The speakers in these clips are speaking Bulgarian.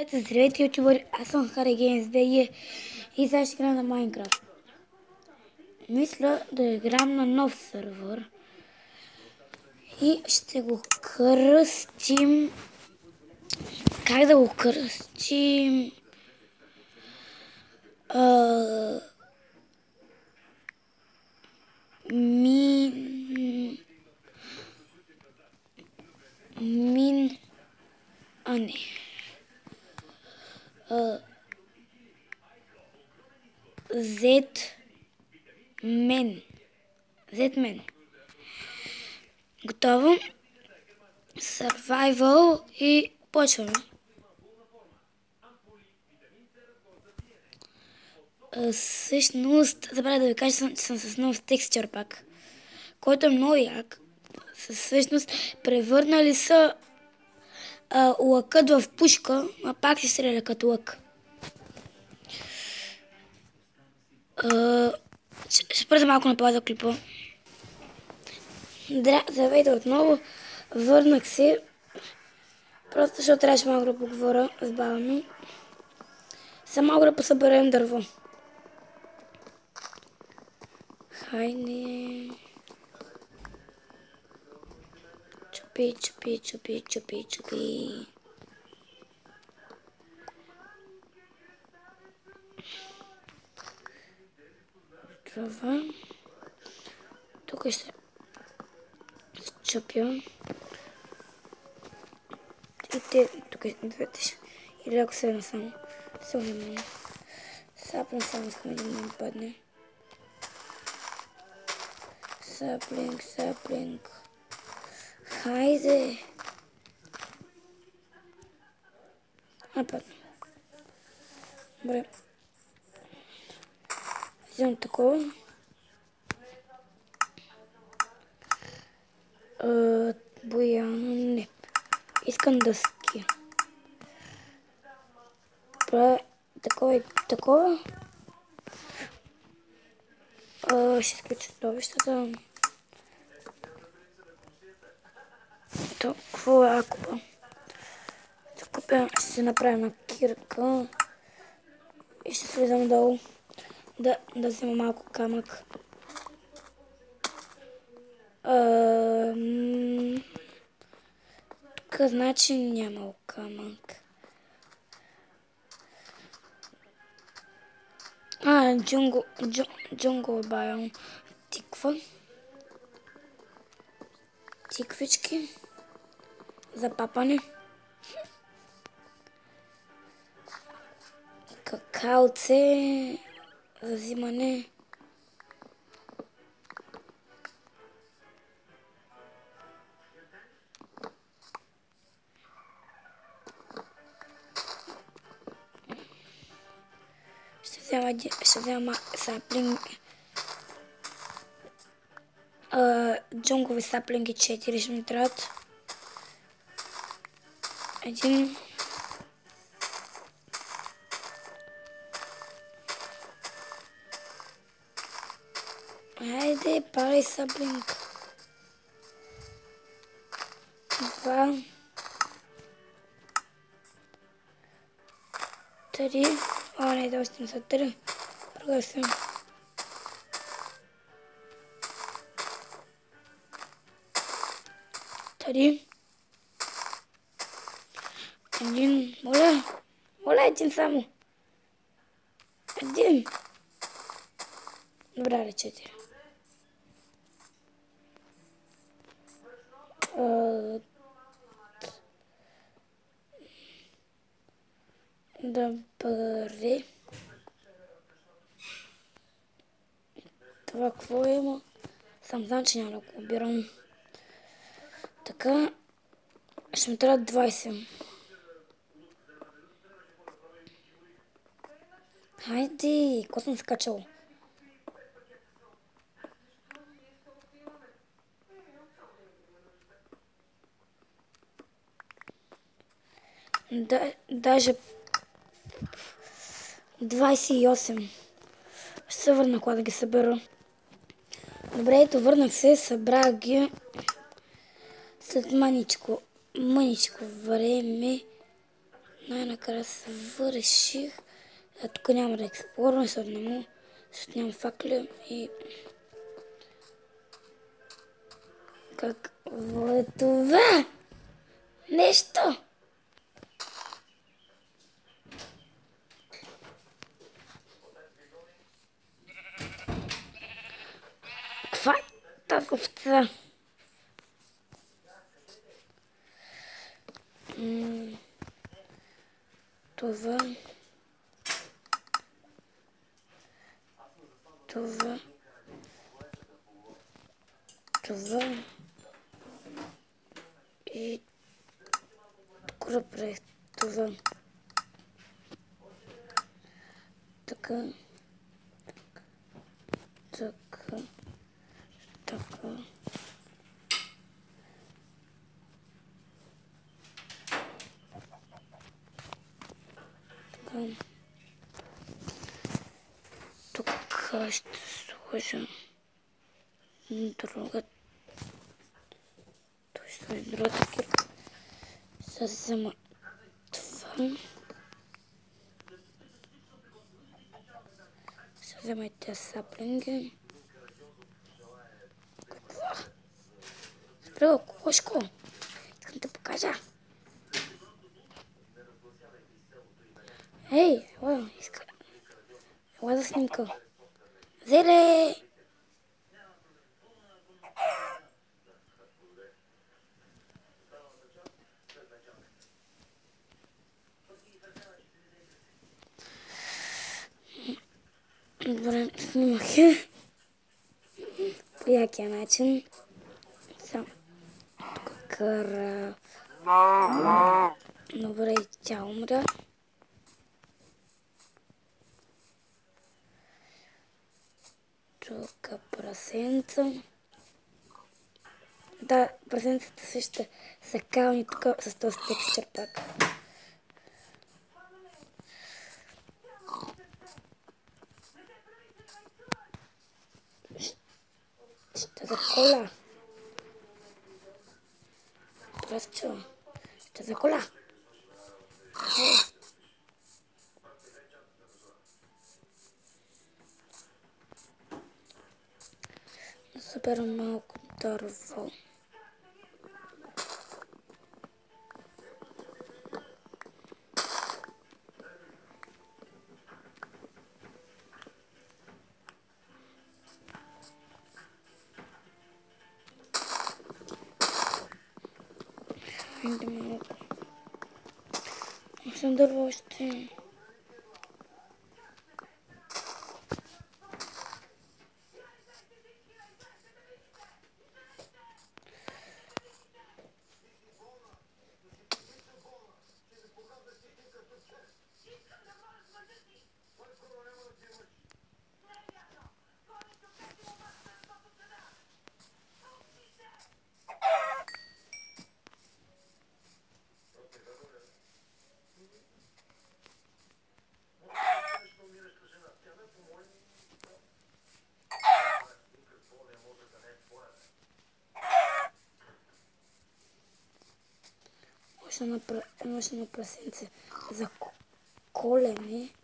Здравейте, ютубър, аз съм Хари Геймс БГ и сега ще играем на Майнкрафт. Мисля да играм на нов сървър и ще го кръстим... Как да го кръстим? Не. Z-Men. Готово. Survival и почваме. Всъщност, забравя да ви кажа, че съм с нов текстчър пак, който е много як. Всъщност, превърнали са лъкът в пушка, а пак се стреля като лък. Ще спра малко на това за клипа. Здравейте отново. Върнах се. Просто защото трябваше малко да поговоря с баба ми. Сега малко да посъберем дърво. Хайде. Чупи. Това. Тук ще чупя. И те тук двете ще. Или ако се едно само. Саплинг само искам един да ми падне. Саплинг. Хайде. Падна. Добре. Вземам такова. Не. Искам дъски. Правя такова и такова. Ще изключа довищата. Какво е акупа? Ще се направя на кирка. И ще слизам долу. Да взема малко камък. Тук значи няма камък. Джунгъл байом. Тиква. Тиквички. За папане. Какаоце. За взимане. Ще взема саплинг. Джунгови саплинги 4 ще ми трябват. Един. Айде, парай саплинг. 2. 3. Не, доста са 3. Прогасим. Три. Един. Моля, един само. Един. Добре, 4. Добре. Това какво има? Сам знам, че няма да го обирам. Така. Ще ми трябва 20. Хайде, какво съм скачал? Даже 28. Ще се върна, когато да ги събера. Добре, ето върнах се, събрах ги. След мъничко време Най-накрая свърших. Тук няма да експлорвам, защото нямам факли и... Какво е това? Нещо! Каква е тази овца? Това... И... Тук направих това. Така. Тук ще сложа друга. Той ще сложи другата кирка. Сега взема това. Ще взема и тези саплинги. Какво? Спри го, кошко. Искам да покажа. Ей, ела за снимка. Зеле! Добре, снимах я. По якия начин. Само тук къра. Добре, тя умря. Тук прасенца. Да, прасенцата също са кални тук с този текстчер пак. Ще заколя. Красчо. Ще заколя. Съберам малко дърво. Хайде малко. Съм дърво още. Имаше едно прасенце за колене.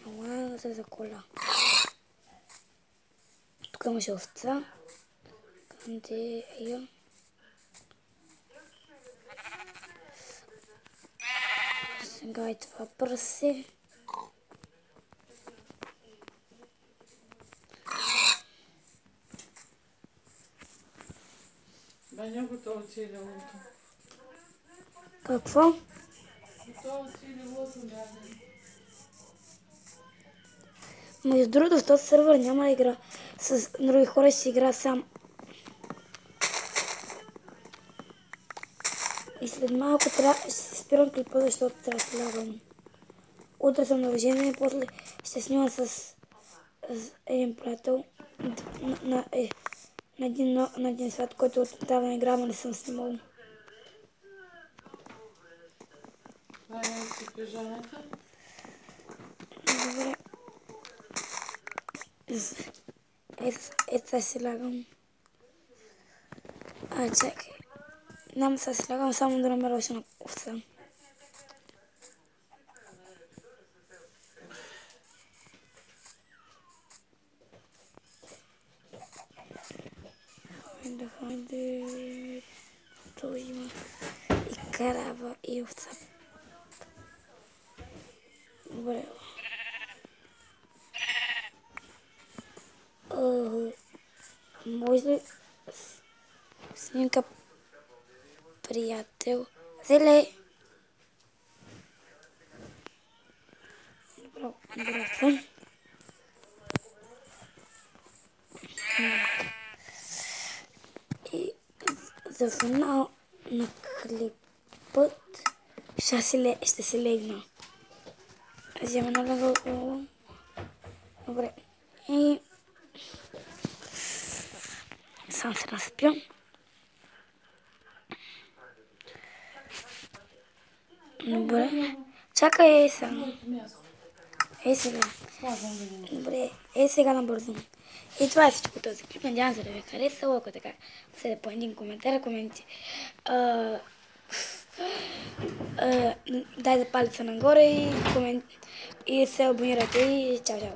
Ала да се заколя. Тук имаше овца. Къде е я? Сега и това прасе. Баня готова си е лято. Какво? Готова си е лято, дяден. Между другото, в този сервер няма да игра с други хора, ще си игра сам. И след малко ще се спирам клипа, защото трябва да се лягам. Утре съм на режиме и после ще снимам с един приятел на един свят, който отдавна играм, но не съм снимал. Това е си пижамата. Добре. Ето сега си лягам. Чакай. Няма сега си лягам, само да намеря още на овца. крава и овца. Добре. Може ли снимка приятел? Зеле. Добре. И за финал на клипът ще се легна. Взема на добре. И сам се наспя. Добре. Чакай сега. Сега. Добре. Сега набързо. И това е всичко този клип. Надявам се да ви е харесало. Ако така, оставете по един коментар. Дайте палеца нагоре и се абонирайте. И чао, чао.